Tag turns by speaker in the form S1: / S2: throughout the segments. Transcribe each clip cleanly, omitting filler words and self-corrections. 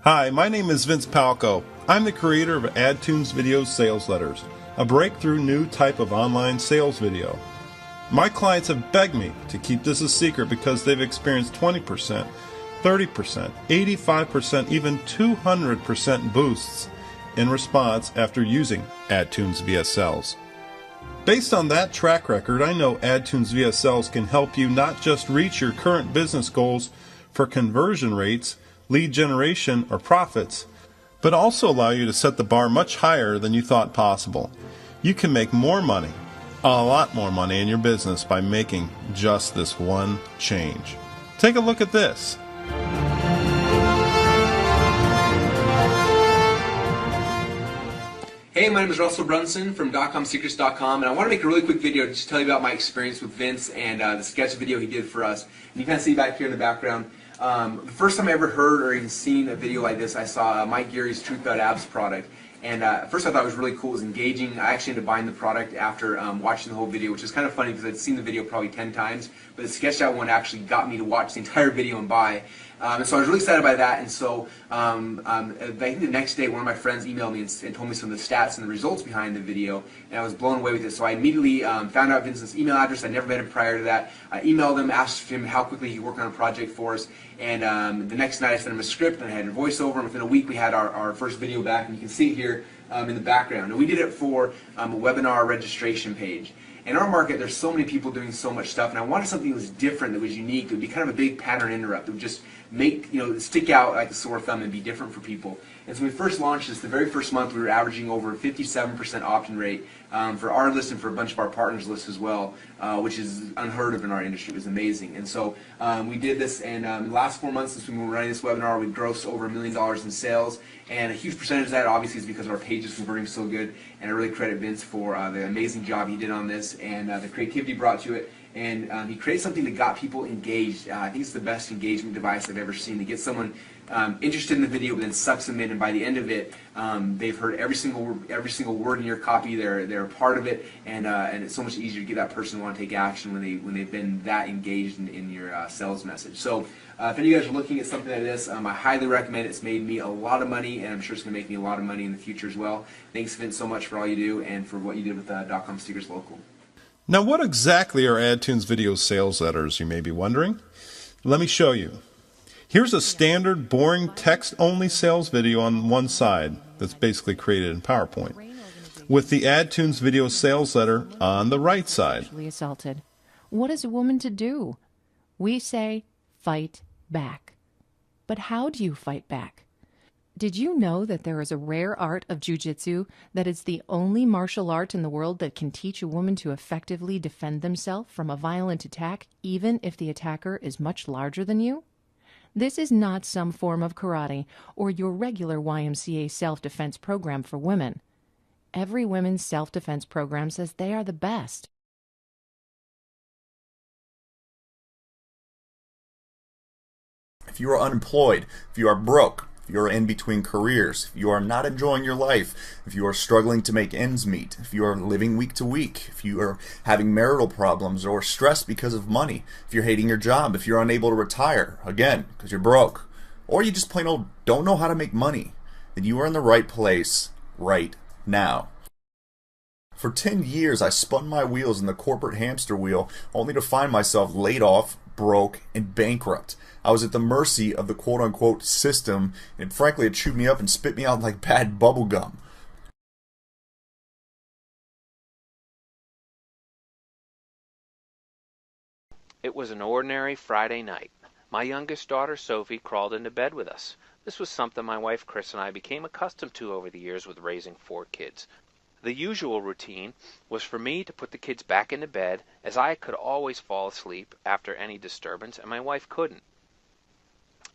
S1: Hi, my name is Vince Palco. I'm the creator of Adtoons Video Sales Letters, a breakthrough new type of online sales video. My clients have begged me to keep this a secret because they've experienced 20%, 30%, 85%, even 200% boosts in response after using Adtoons VSLs. Based on that track record, I know Adtoons VSLs can help you not just reach your current business goals for conversion rates, lead generation, or profits, but also allow you to set the bar much higher than you thought possible. You can make more money, a lot more money in your business by making just this one change. Take a look at this.
S2: Hey, my name is Russell Brunson from dotcomsecrets.com, and I want to make a really quick video to just tell you about my experience with Vince and the sketch video he did for us. And you kind of see back here in the background. The first time I ever heard or even seen a video like this, I saw Mike Geary's Truth About Abs product. And at first I thought it was really cool, it was engaging. I actually ended up buying the product after watching the whole video, which is kind of funny because I'd seen the video probably 10 times, but the sketched out one actually got me to watch the entire video and buy. And so I was really excited by that, and so I think the next day one of my friends emailed me and told me some of the stats and the results behind the video, and I was blown away with it. So I immediately found out Vincent's email address. I'd never met him prior to that. I emailed him, asked him how quickly he could work on a project for us, and the next night I sent him a script and I had a voiceover, and within a week we had our first video back, and you can see it here in the background. And we did it for a webinar registration page. In our market, there's so many people doing so much stuff, and I wanted something that was different, that was unique, that would be kind of a big pattern interrupt, that would just make, stick out like a sore thumb and be different for people. And so when we first launched this, the very first month we were averaging over a 57% opt-in rate for our list and for a bunch of our partners' lists as well, which is unheard of in our industry. It was amazing. And so we did this, and in the last 4 months since we were running this webinar, we grossed over $1 million in sales, and a huge percentage of that obviously is because our page is converting so good, and I really credit Vince for the amazing job he did on this and the creativity brought to it. And he created something that got people engaged. I think it's the best engagement device I've ever seen, to get someone interested in the video, but then sucks them in, and by the end of it, they've heard every single word in your copy. They're a part of it, and it's so much easier to get that person to want to take action when they've been that engaged in your sales message. So if any of you guys are looking at something like this, I highly recommend it. It's made me a lot of money, and I'm sure it's going to make me a lot of money in the future as well. Thanks, Vince, so much for all you do and for what you did with .com Secrets Local.
S1: Now, what exactly are Adtoons Video Sales Letters, you may be wondering? Let me show you. Here's a standard, boring, text-only sales video on one side that's basically created in PowerPoint, with the Adtoons Video Sales Letter on the right side.
S3: Assaulted. What is a woman to do? We say, fight back. But how do you fight back? Did you know that there is a rare art of jiu-jitsu that is the only martial art in the world that can teach a woman to effectively defend themselves from a violent attack, even if the attacker is much larger than you? This is not some form of karate or your regular YMCA self-defense program for women. Every women's self-defense program says they are the best.
S4: If you are unemployed, if you are broke, if you are in between careers, if you are not enjoying your life, if you are struggling to make ends meet, if you are living week to week, if you are having marital problems or stress because of money, if you're hating your job, if you're unable to retire, again, because you're broke, or you just plain old don't know how to make money, then you are in the right place right now. For 10 years, I spun my wheels in the corporate hamster wheel, only to find myself laid off, broke, and bankrupt. I was at the mercy of the quote-unquote system, and frankly it chewed me up and spit me out like bad bubble gum.
S5: It was an ordinary Friday night. My youngest daughter, Sophie, crawled into bed with us. This was something my wife, Chris, and I became accustomed to over the years with raising 4 kids. The usual routine was for me to put the kids back into bed, as I could always fall asleep after any disturbance, and my wife couldn't.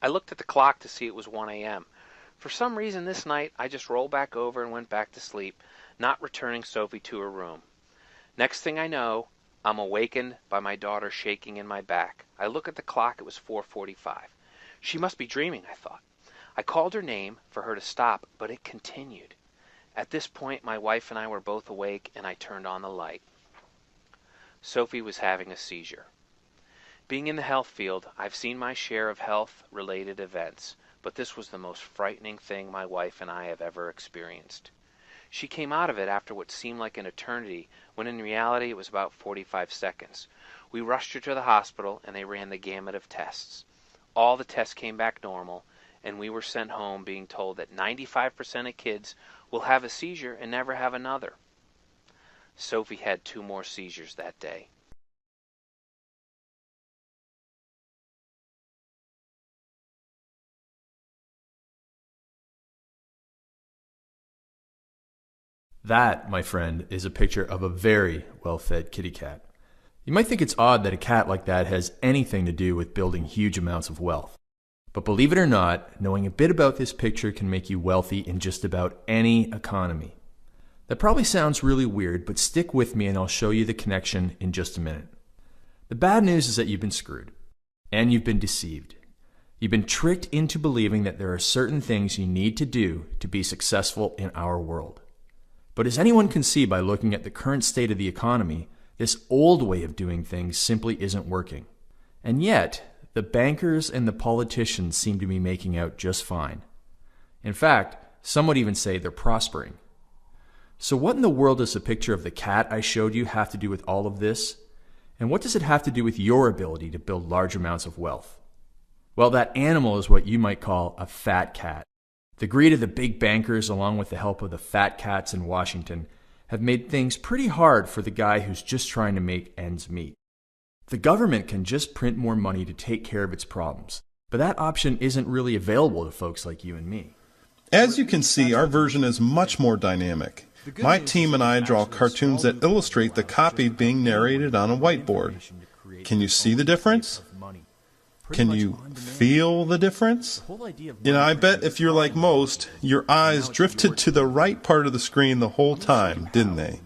S5: I looked at the clock to see it was 1 a.m. For some reason this night, I just rolled back over and went back to sleep, not returning Sophie to her room. Next thing I know, I'm awakened by my daughter shaking in my back. I look at the clock, it was 4:45. She must be dreaming, I thought. I called her name for her to stop, but it continued. At this point, my wife and I were both awake, and I turned on the light. Sophie was having a seizure. Being in the health field, I've seen my share of health-related events, but this was the most frightening thing my wife and I have ever experienced. She came out of it after what seemed like an eternity, when in reality it was about 45 seconds. We rushed her to the hospital, and they ran the gamut of tests. All the tests came back normal, and we were sent home being told that 95% of kids will have a seizure and never have another. Sophie had 2 more seizures that day.
S6: That, my friend, is a picture of a very well-fed kitty cat. You might think it's odd that a cat like that has anything to do with building huge amounts of wealth. But believe it or not, knowing a bit about this picture can make you wealthy in just about any economy. That probably sounds really weird, but stick with me and I'll show you the connection in just a minute. The bad news is that you've been screwed. And you've been deceived. You've been tricked into believing that there are certain things you need to do to be successful in our world. But as anyone can see by looking at the current state of the economy, this old way of doing things simply isn't working. And yet, the bankers and the politicians seem to be making out just fine. In fact, some would even say they're prospering. So what in the world does the picture of the cat I showed you have to do with all of this? And what does it have to do with your ability to build large amounts of wealth? Well, that animal is what you might call a fat cat. The greed of the big bankers, along with the help of the fat cats in Washington, have made things pretty hard for the guy who's just trying to make ends meet. The government can just print more money to take care of its problems, but that option isn't really available to folks like you and me.
S1: As you can see, our version is much more dynamic. My team and I draw cartoons that illustrate the copy being narrated on a whiteboard. Can you see the difference? Can you feel the difference? I bet if you're like most, your eyes drifted to the right part of the screen the whole time, didn't they?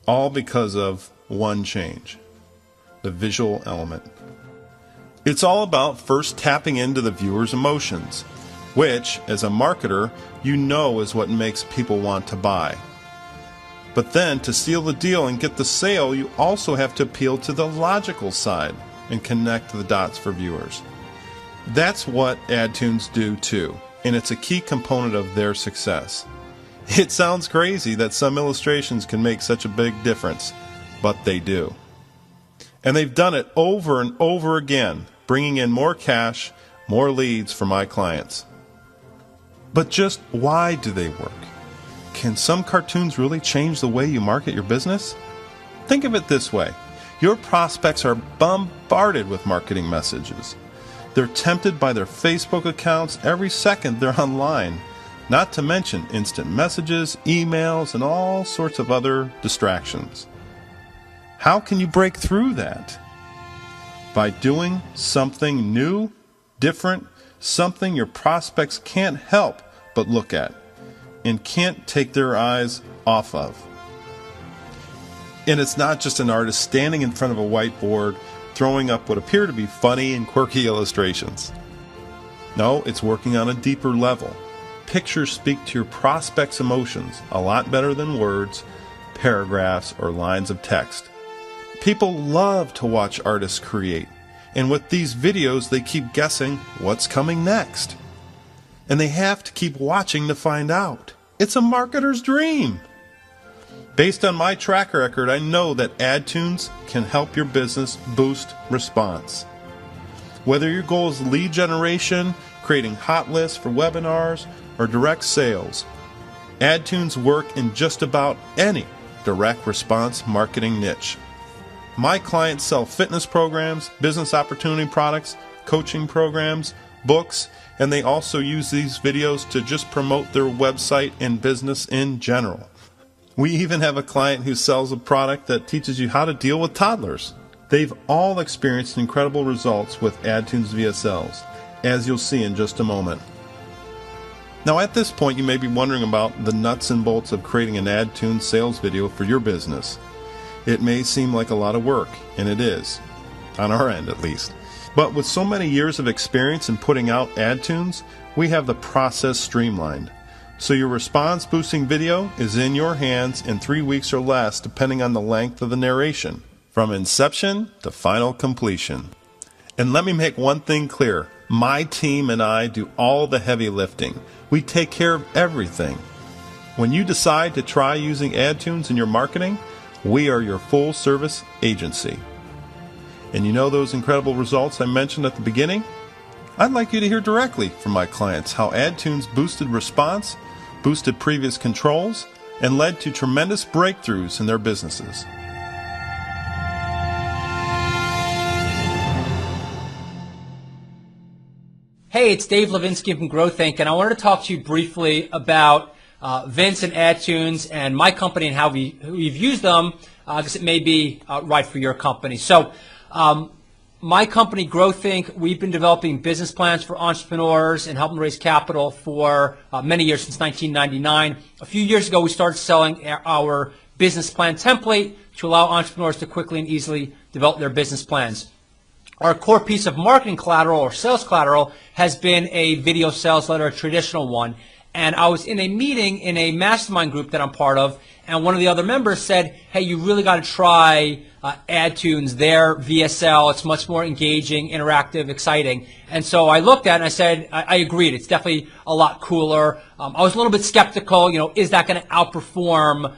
S1: All because of one change: the visual element. It's all about first tapping into the viewer's emotions, which, as a marketer, you know is what makes people want to buy. But then, to seal the deal and get the sale, you also have to appeal to the logical side and connect the dots for viewers. That's what Adtoons do too, and it's a key component of their success. It sounds crazy that some illustrations can make such a big difference, but they do. And they've done it over and over again, bringing in more cash, more leads for my clients. But just why do they work? Can some cartoons really change the way you market your business? Think of it this way. Your prospects are bombarded with marketing messages. They're tempted by their Facebook accounts every second they're online, not to mention instant messages, emails, and all sorts of other distractions. How can you break through that? By doing something new, different, something your prospects can't help but look at and can't take their eyes off of. And it's not just an artist standing in front of a whiteboard throwing up what appear to be funny and quirky illustrations. No, it's working on a deeper level. Pictures speak to your prospects' emotions a lot better than words, paragraphs, or lines of text. People love to watch artists create, and with these videos they keep guessing what's coming next. And they have to keep watching to find out. It's a marketer's dream. Based on my track record, I know that Adtoons can help your business boost response. Whether your goal is lead generation, creating hot lists for webinars, or direct sales, Adtoons work in just about any direct response marketing niche. My clients sell fitness programs, business opportunity products, coaching programs, books, and they also use these videos to just promote their website and business in general. We even have a client who sells a product that teaches you how to deal with toddlers. They've all experienced incredible results with Adtoons VSLs, as you'll see in just a moment. Now at this point you may be wondering about the nuts and bolts of creating an Adtoons sales video for your business. It may seem like a lot of work, and it is, on our end at least. But with so many years of experience in putting out Adtoons, we have the process streamlined. So your response boosting video is in your hands in 3 weeks or less, depending on the length of the narration. from inception to final completion. And let me make one thing clear. My team and I do all the heavy lifting. We take care of everything. When you decide to try using Adtoons in your marketing, we are your full service agency. And you know those incredible results I mentioned at the beginning? I'd like you to hear directly from my clients how Adtoons boosted response, boosted previous controls, and led to tremendous breakthroughs in their businesses.
S7: Hey, it's Dave Levinsky from GrowthInc, and I wanted to talk to you briefly about Vince and Adtoons and my company and how we've used them, because it may be right for your company. So, my company, GrowthInc, we've been developing business plans for entrepreneurs and helping raise capital for many years, since 1999. A few years ago, we started selling our business plan template to allow entrepreneurs to quickly and easily develop their business plans. Our core piece of marketing collateral or sales collateral has been a video sales letter, a traditional one. And I was in a meeting in a mastermind group that I'm part of, and one of the other members said, hey, you really got to try Adtoons, their VSL. It's much more engaging, interactive, exciting. And so I looked at it and I said, I agreed. It's definitely a lot cooler. I was a little bit skeptical, is that going to outperform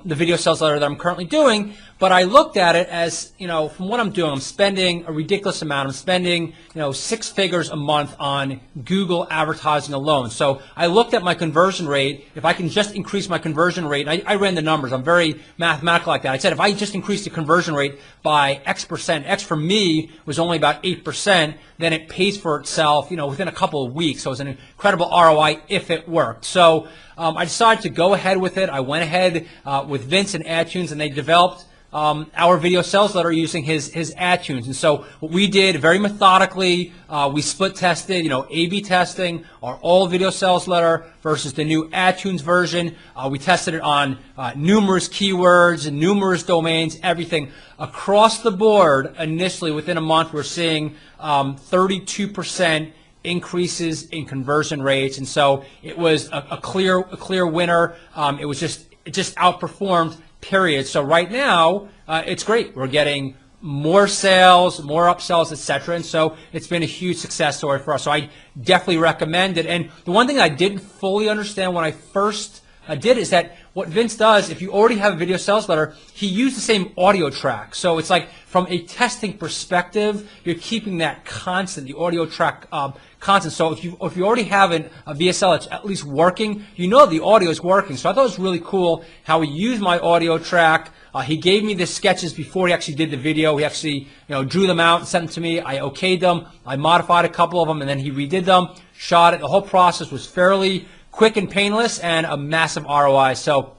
S7: the video sales letter that I'm currently doing? But I looked at it as, from what I'm doing, I'm spending a ridiculous amount. I'm spending, 6 figures a month on Google advertising alone. So I looked at my conversion rate. If I can just increase my conversion rate, I ran the numbers. I'm very mathematical like that. I said, if I just increase the conversion rate by X percent, X for me was only about 8%, then it pays for itself, within a couple of weeks. So it was an incredible ROI if it worked. So I decided to go ahead with it. I went ahead with Vince and Adtoons, and they developed our video sales letter using his Adtoons. And so what we did very methodically, we split tested, A/B testing our old video sales letter versus the new Adtoons version. We tested it on numerous keywords and numerous domains, everything across the board. Initially, within a month, we're seeing 32% increases in conversion rates, and so it was a clear winner. It just outperformed. Period. So right now, it's great. We're getting more sales, more upsells, etc. And so it's been a huge success story for us. So I definitely recommend it. And the one thing I didn't fully understand when I first did is that what Vince does, if you already have a video sales letter, he used the same audio track. So it's like from a testing perspective, you're keeping that constant, the audio track constant. So if you already have a VSL that's at least working, the audio is working. So I thought it was really cool how he used my audio track. He gave me the sketches before he actually did the video. He actually, drew them out and sent them to me. I okayed them. I modified a couple of them, and then he redid them, shot it. The whole process was fairly quick and painless, and a massive ROI. So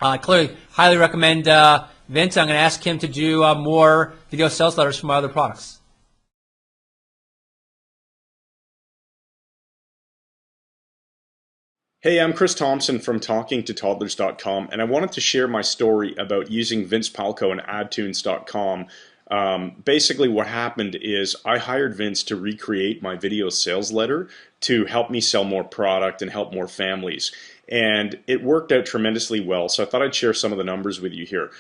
S7: clearly, highly recommend Vince. I'm going to ask him to do more video sales letters for my other products.
S8: Hey, I'm Chris Thompson from TalkingToToddlers.com, and I wanted to share my story about using Vince Palco and Adtoons.com. Basically what happened is I hired Vince to recreate my video sales letter to help me sell more product and help more families. And it worked out tremendously well, so I thought I'd share some of the numbers with you here.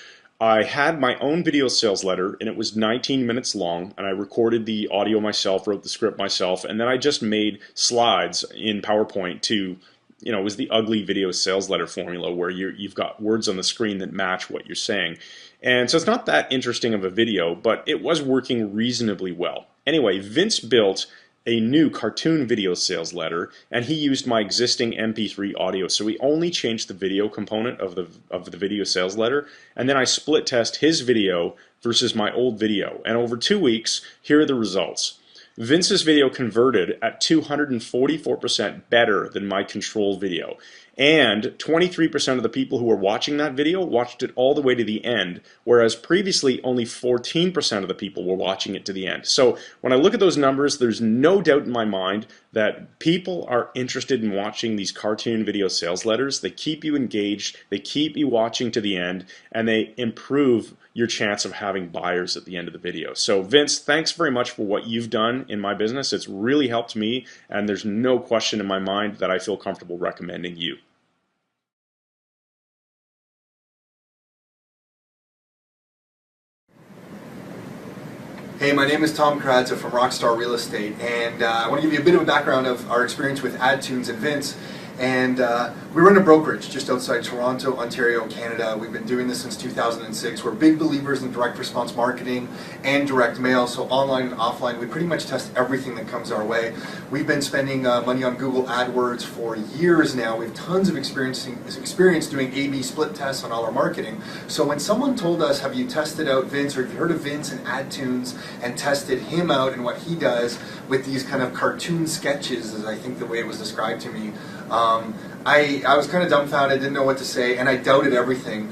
S8: I had my own video sales letter, and it was 19 minutes long, and I recorded the audio myself, wrote the script myself, and then I just made slides in PowerPoint to, it was the ugly video sales letter formula where you've got words on the screen that match what you're saying. And so it's not that interesting of a video, but it was working reasonably well. Anyway, Vince built a new cartoon video sales letter, and he used my existing MP3 audio. So we only changed the video component of the video sales letter, and then I split test his video versus my old video. And over 2 weeks, here are the results. Vince's video converted at 244% better than my control video. And 23% of the people who were watching that video watched it all the way to the end, whereas previously only 14% of the people were watching it to the end. So when I look at those numbers, there's no doubt in my mind that people are interested in watching these cartoon video sales letters. They keep you engaged, they keep you watching to the end, and they improve your chance of having buyers at the end of the video. So Vince, thanks very much for what you've done in my business. It's really helped me, and there's no question in my mind that I feel comfortable recommending you.
S9: Hey, my name is Tom Karadza from Rockstar Real Estate, and I want to give you a bit of a background of our experience with Adtoons and Vince. And we run a brokerage just outside Toronto, Ontario, Canada. We've been doing this since 2006. We're big believers in direct response marketing and direct mail, so online and offline. We pretty much test everything that comes our way. We've been spending money on Google AdWords for years now. We have tons of experience doing A/B split tests on all our marketing. So when someone told us, have you tested out Vince, or have you heard of Vince and Adtoons and tested him out and what he does with these kind of cartoon sketches, is I think the way it was described to me, I was kind of dumbfounded, didn't know what to say, and I doubted everything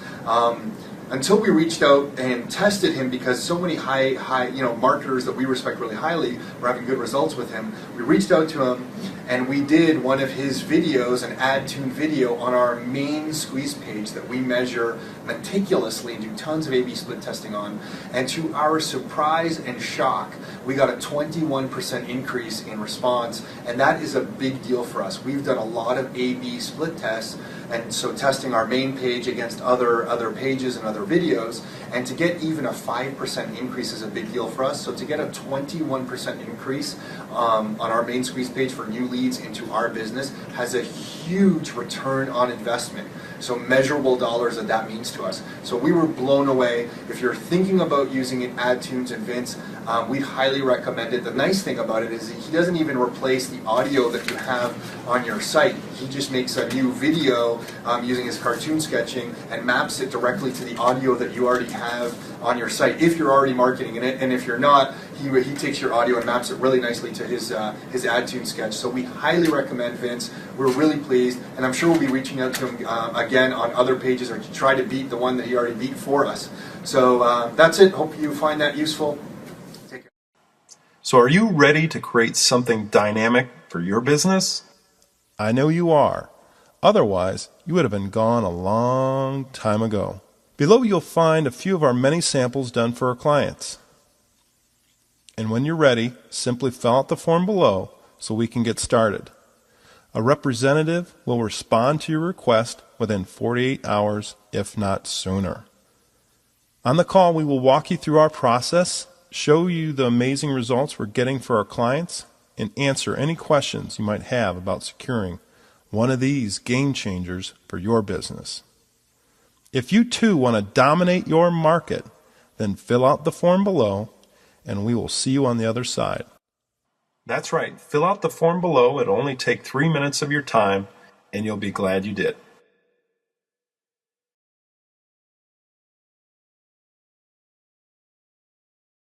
S9: until we reached out and tested him, because so many high marketers that we respect really highly were having good results with him. We reached out to him and we did one of his videos, an Adtoon video, on our main squeeze page that we measure meticulously and do tons of A/B split testing on. And to our surprise and shock, we got a 21% increase in response, and that is a big deal for us. We've done a lot of A/B split tests, and so testing our main page against other pages and other videos, and to get even a 5% increase is a big deal for us. So to get a 21% increase on our main squeeze page for new leads into our business has a huge return on investment. So measurable dollars that means to us. So we were blown away. If you're thinking about using it, Adtoons and Vince, we'd highly recommend it. The nice thing about it is he doesn't even replace the audio that you have on your site. He just makes a new video using his cartoon sketching and maps it directly to the audio that you already have on your site, if you're already marketing in it. And if you're not, he takes your audio and maps it really nicely to his Adtoon sketch. So we highly recommend Vince. We're really pleased, and I'm sure we'll be reaching out to him again on other pages, or to try to beat the one that he already beat for us. So that's it. Hope you find that useful. Take care.
S1: So are you ready to create something dynamic for your business? I know you are. Otherwise, you would have been gone a long time ago. Below you'll find a few of our many samples done for our clients. And when you're ready, simply fill out the form below so we can get started. A representative will respond to your request within 48 hours, if not sooner. On the call, we will walk you through our process, show you the amazing results we're getting for our clients, and answer any questions you might have about securing one of these game changers for your business. If you too want to dominate your market, then fill out the form below, and we will see you on the other side. That's right. Fill out the form below. It'll only take 3 minutes of your time, and you'll be glad you did.